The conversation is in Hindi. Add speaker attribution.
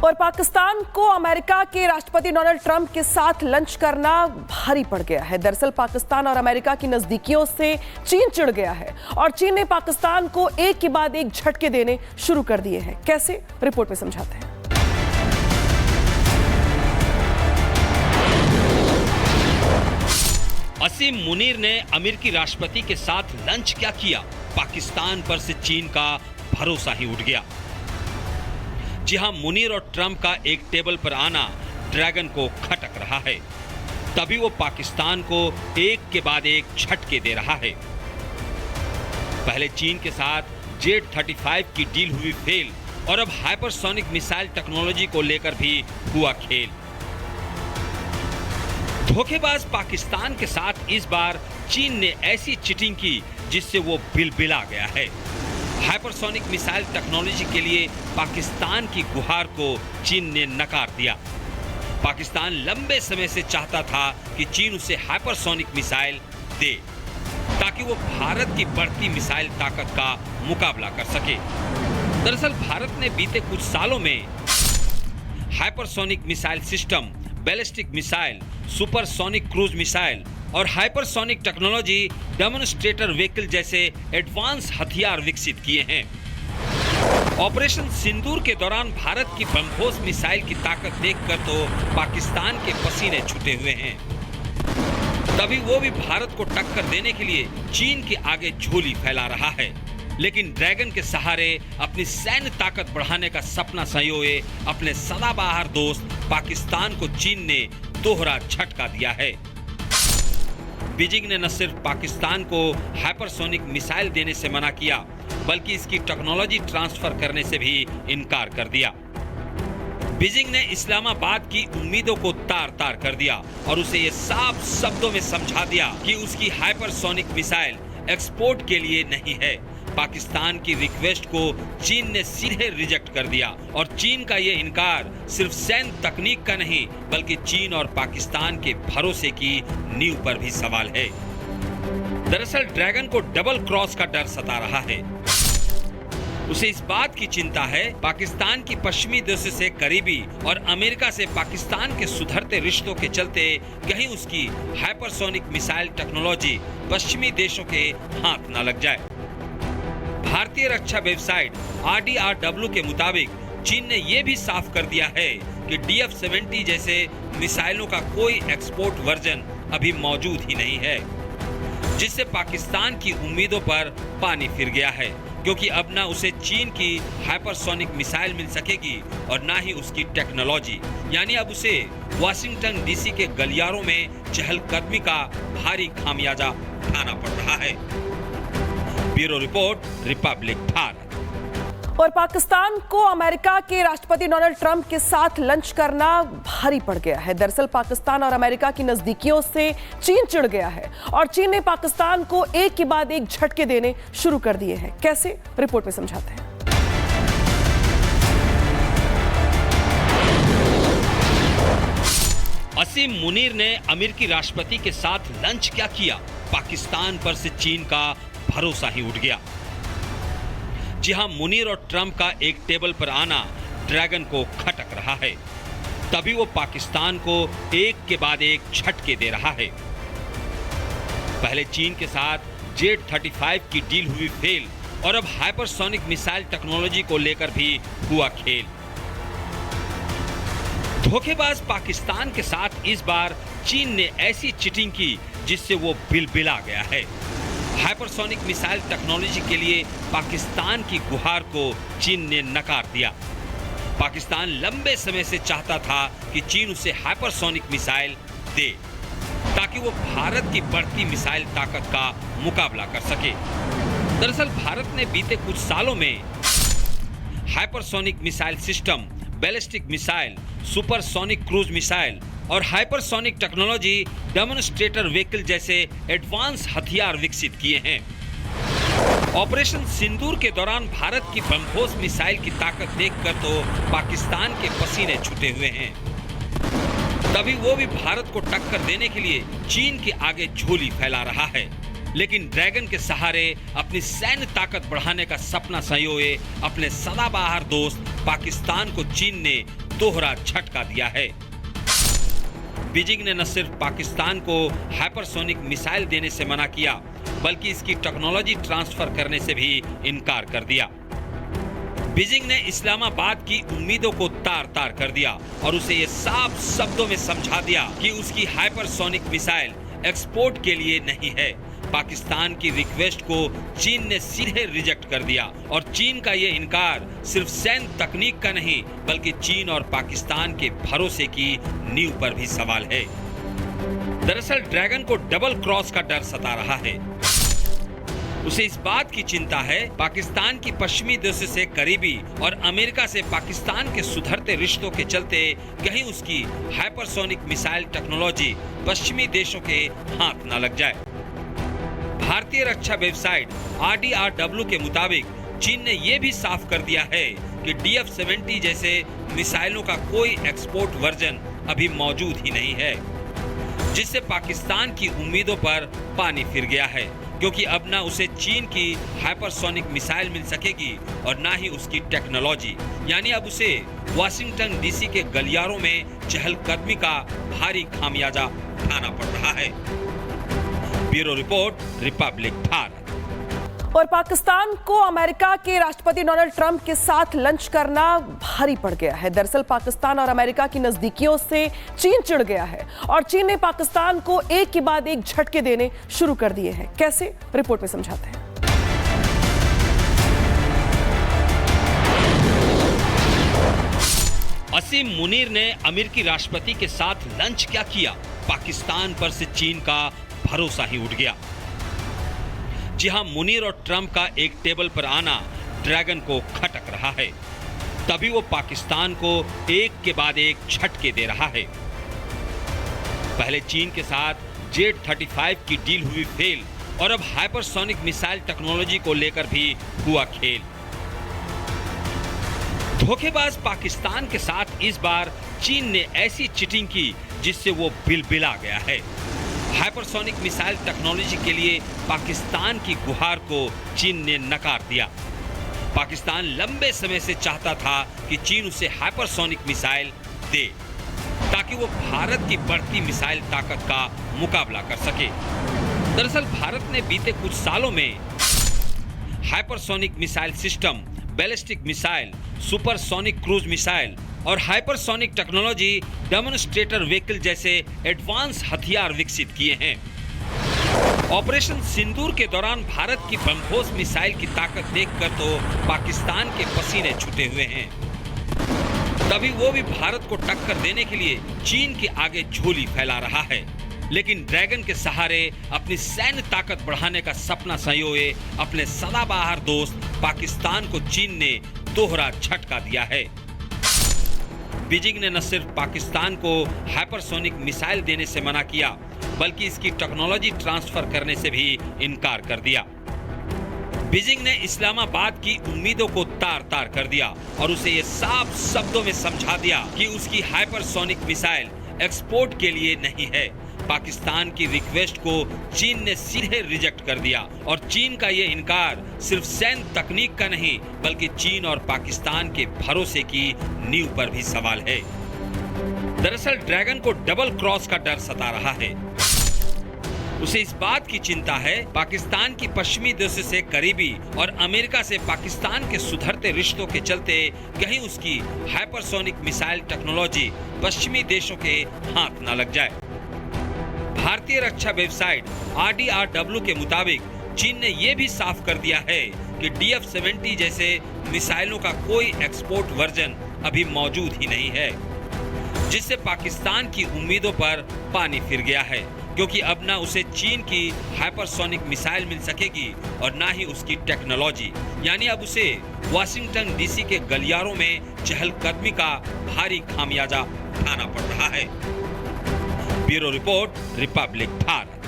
Speaker 1: और पाकिस्तान को अमेरिका के राष्ट्रपति डोनाल्ड ट्रंप के साथ लंच करना भारी पड़ गया है। दरअसल पाकिस्तान और अमेरिका की नजदीकियों से चीन चिढ़ गया है और चीन ने पाकिस्तान को एक के बाद एक झटके देने शुरू कर दिए हैं। कैसे, रिपोर्ट में समझाते हैं।
Speaker 2: असीम मुनीर ने अमेरिकी राष्ट्रपति के साथ लंच क्या किया, पाकिस्तान पर से चीन का भरोसा ही उठ गया। जी हां, मुनीर और ट्रंप का एक टेबल पर आना ड्रैगन को खटक रहा है। तभी वो पाकिस्तान को एक के बाद एक झटके दे रहा है। पहले चीन के साथ जेट 35 की डील हुई फेल और अब हाइपरसोनिक मिसाइल टेक्नोलॉजी को लेकर भी हुआ खेल। धोखेबाज पाकिस्तान के साथ इस बार चीन ने ऐसी चीटिंग की जिससे वो बिलबिला गया है। हाइपरसोनिक मिसाइल टेक्नोलॉजी के लिए पाकिस्तान की गुहार को चीन ने नकार दिया। पाकिस्तान लंबे समय से चाहता था कि चीन उसे हाइपरसोनिक मिसाइल दे ताकि वो भारत की बढ़ती मिसाइल ताकत का मुकाबला कर सके। दरअसल भारत ने बीते कुछ सालों में hypersonic missile system, ballistic missile, supersonic cruise missile और हाइपरसोनिक टेक्नोलॉजी डेमोन्स्ट्रेटर व्हीकल जैसे एडवांस हथियार विकसित किए हैं। ऑपरेशन सिंदूर के दौरान भारत की ब्रह्मोस मिसाइल की ताकत देखकर तो पाकिस्तान के पसीने छूटे हुए हैं। तभी वो भी भारत को टक्कर देने के लिए चीन के आगे झोली फैला रहा है। लेकिन ड्रैगन के सहारे अपनी सैन्य ताकत बढ़ाने का सपना संजोए अपने सदाबहार दोस्त पाकिस्तान को चीन ने दोहरा झटका दिया है। बीजिंग ने न सिर्फ पाकिस्तान को हाइपरसोनिक मिसाइल देने से मना किया, बल्कि इसकी टेक्नोलॉजी ट्रांसफर करने से भी इनकार कर दिया। बीजिंग ने इस्लामाबाद की उम्मीदों को तार-तार कर दिया और उसे ये साफ शब्दों में समझा दिया कि उसकी हाइपरसोनिक मिसाइल एक्सपोर्ट के लिए नहीं है। पाकिस्तान की रिक्वेस्ट को चीन ने सीधे रिजेक्ट कर दिया और चीन का ये इनकार सिर्फ सैन्य तकनीक का नहीं, बल्कि चीन और पाकिस्तान के भरोसे की नींव पर भी सवाल है। दरअसल ड्रैगन को डबल क्रॉस का डर सता रहा है। उसे इस बात की चिंता है पाकिस्तान की पश्चिमी देशों से करीबी और अमेरिका से पाकिस्तान के सुधरते रिश्तों के चलते कहीं उसकी हाइपरसोनिक मिसाइल टेक्नोलॉजी पश्चिमी देशों के हाथ न लग जाए। भारतीय रक्षा वेबसाइट RDRW के मुताबिक चीन ने यह भी साफ कर दिया है कि DF-70 जैसे मिसाइलों का कोई एक्सपोर्ट वर्जन अभी मौजूद ही नहीं है, जिससे पाकिस्तान की उम्मीदों पर पानी फिर गया है, क्योंकि अब ना उसे चीन की हाइपरसोनिक मिसाइल मिल सकेगी और ना ही उसकी टेक्नोलॉजी। यानी अब उसे वाशिंगटन DC के गलियारों में चहलकदमी का भारी खामियाजा उठाना पड़ रहा है। Bureau report, Republic Bharat.
Speaker 1: और पाकिस्तान को अमेरिका के राष्ट्रपति डोनाल्ड ट्रंप के साथ लंच करना भारी पड़ गया है। दरअसल पाकिस्तान और अमेरिका की नजदीकियों से चीन चिढ़ गया है और चीन ने पाकिस्तान को एक के बाद एक झटके देने शुरू कर दिए हैं। कैसे, रिपोर्ट में समझाते हैं।
Speaker 2: असीम मुनीर ने अमेरिकी राष्ट्रपति के साथ लंच क्या किया, पाकिस्तान पर से चीन का भरोसा ही उठ गया। जी हां, मुनीर और ट्रंप का एक टेबल पर आना ड्रैगन को खटक रहा है। तभी वो पाकिस्तान को एक के बाद एक झटके दे रहा है। पहले चीन के साथ जेट 35 की डील हुई फेल और अब हाइपरसोनिक मिसाइल टेक्नोलॉजी को लेकर भी हुआ खेल। धोखेबाज पाकिस्तान के साथ इस बार चीन ने ऐसी चीटिंग की जिससे वो बिलबिला गया है। हाइपरसोनिक मिसाइल टेक्नोलॉजी के लिए पाकिस्तान की गुहार को चीन ने नकार दिया। पाकिस्तान लंबे समय से चाहता था कि चीन उसे हाइपरसोनिक मिसाइल दे ताकि वो भारत की बढ़ती मिसाइल ताकत का मुकाबला कर सके। दरअसल भारत ने बीते कुछ सालों में hypersonic missile system, ballistic missile, supersonic cruise missile और हाइपरसोनिक टेक्नोलॉजी डेमोन्स्ट्रेटर व्हीकल जैसे एडवांस हथियार विकसित किए हैं। ऑपरेशन सिंदूर के दौरान भारत की ब्रह्मोस मिसाइल की ताकत देखकर तो पाकिस्तान के पसीने छूटे हुए हैं। तभी वो भी भारत को टक्कर देने के लिए चीन के आगे झोली फैला रहा है। लेकिन ड्रैगन के सहारे अपनी सैन्य ताकत बढ़ाने का सपना संजोए अपने सदाबहार दोस्त पाकिस्तान को चीन ने दोहरा झटका दिया है। बीजिंग ने न सिर्फ पाकिस्तान को हाइपरसोनिक मिसाइल देने से मना किया, बल्कि इसकी टेक्नोलॉजी ट्रांसफर करने से भी इनकार कर दिया। बीजिंग ने इस्लामाबाद की उम्मीदों को तार-तार कर दिया और उसे ये साफ शब्दों में समझा दिया कि उसकी हाइपरसोनिक मिसाइल एक्सपोर्ट के लिए नहीं है। पाकिस्तान की रिक्वेस्ट को चीन ने सीधे रिजेक्ट कर दिया और चीन का ये इनकार सिर्फ सैन्य तकनीक का नहीं, बल्कि चीन और पाकिस्तान के भरोसे की नींव पर भी सवाल है। दरअसल ड्रैगन को डबल क्रॉस का डर सता रहा है। उसे इस बात की चिंता है पाकिस्तान की पश्चिमी देशों से करीबी और अमेरिका से पाकिस्तान के सुधरते रिश्तों के चलते कहीं उसकी हाइपरसोनिक मिसाइल टेक्नोलॉजी पश्चिमी देशों के हाथ न लग जाए। भारतीय रक्षा वेबसाइट RDRW के मुताबिक चीन ने यह भी साफ कर दिया है कि DF-70 जैसे मिसाइलों का कोई एक्सपोर्ट वर्जन अभी मौजूद ही नहीं है, जिससे पाकिस्तान की उम्मीदों पर पानी फिर गया है, क्योंकि अब ना उसे चीन की हाइपरसोनिक मिसाइल मिल सकेगी और ना ही उसकी टेक्नोलॉजी। यानी अब उसे वाशिंगटन DC के गलियारों में चहलकदमी का भारी खामियाजा उठाना पड़ रहा है। Bureau report, Republic Bharat.
Speaker 1: और पाकिस्तान को अमेरिका के राष्ट्रपति डोनाल्ड ट्रंप के साथ लंच करना भारी पड़ गया है। दरअसल पाकिस्तान और अमेरिका की नजदीकियों से चीन चिढ़ गया है और चीन ने पाकिस्तान को एक के बाद एक झटके देने शुरू कर दिए हैं। कैसे, रिपोर्ट में समझाते हैं।
Speaker 2: असीम मुनीर ने अमेरिकी राष्ट्रपति के साथ लंच क्या किया? पाकिस्तान पर से चीन का भरोसा ही उठ गया। जी हां, मुनीर और ट्रंप का एक टेबल पर आना ड्रैगन को खटक रहा है। तभी वो पाकिस्तान को एक के बाद एक झटके दे रहा है। पहले चीन के साथ Jet-35 की डील हुई फेल और अब हाइपरसोनिक मिसाइल टेक्नोलॉजी को लेकर भी हुआ खेल। धोखेबाज पाकिस्तान के साथ इस बार चीन ने ऐसी चीटिंग की जिससे वो बिलबिला गया है। हाइपरसोनिक मिसाइल टेक्नोलॉजी के लिए पाकिस्तान की गुहार को चीन ने नकार दिया। पाकिस्तान लंबे समय से चाहता था कि चीन उसे हाइपरसोनिक मिसाइल दे, ताकि वो भारत की बढ़ती मिसाइल ताकत का मुकाबला कर सके। दरअसल भारत ने बीते कुछ सालों में hypersonic missile system, ballistic missile, supersonic cruise missile और हाइपरसोनिक टेक्नोलॉजी डेमोन्स्ट्रेटर व्हीकल जैसे एडवांस हथियार विकसित किए हैं। ऑपरेशन सिंदूर के दौरान भारत की ब्रह्मोस मिसाइल की ताकत देखकर तो पाकिस्तान के पसीने छूटे हुए हैं। तभी वो भी भारत को टक्कर देने के लिए चीन के आगे झोली फैला रहा है। लेकिन ड्रैगन के सहारे अपनी सैन्य ताकत बढ़ाने का सपना संजोए अपने सदाबहार दोस्त पाकिस्तान को चीन ने दोहरा झटका दिया है। बीजिंग ने न सिर्फ पाकिस्तान को हाइपरसोनिक मिसाइल देने से मना किया, बल्कि इसकी टेक्नोलॉजी ट्रांसफर करने से भी इनकार कर दिया। बीजिंग ने इस्लामाबाद की उम्मीदों को तार-तार कर दिया और उसे ये साफ शब्दों में समझा दिया कि उसकी हाइपरसोनिक मिसाइल एक्सपोर्ट के लिए नहीं है। पाकिस्तान की रिक्वेस्ट को चीन ने सीधे रिजेक्ट कर दिया और चीन का ये इनकार सिर्फ सैन्य तकनीक का नहीं, बल्कि चीन और पाकिस्तान के भरोसे की नींव पर भी सवाल है। दरअसल ड्रैगन को डबल क्रॉस का डर सता रहा है। उसे इस बात की चिंता है पाकिस्तान की पश्चिमी देशों से करीबी और अमेरिका से पाकिस्तान के सुधरते रिश्तों के चलते कहीं उसकी हाइपरसोनिक मिसाइल टेक्नोलॉजी पश्चिमी देशों के हाथ न लग जाए। भारतीय रक्षा वेबसाइट RDRW के मुताबिक चीन ने यह भी साफ कर दिया है कि DF-70 जैसे मिसाइलों का कोई एक्सपोर्ट वर्जन अभी मौजूद ही नहीं है, जिससे पाकिस्तान की उम्मीदों पर पानी फिर गया है, क्योंकि अब ना उसे चीन की हाइपरसोनिक मिसाइल मिल सकेगी और ना ही उसकी टेक्नोलॉजी। यानी अब उसे वाशिंगटन DC के गलियारों में चहलकदमी का भारी खामियाजा उठाना पड़ रहा है। Bureau report, Republic Bharat.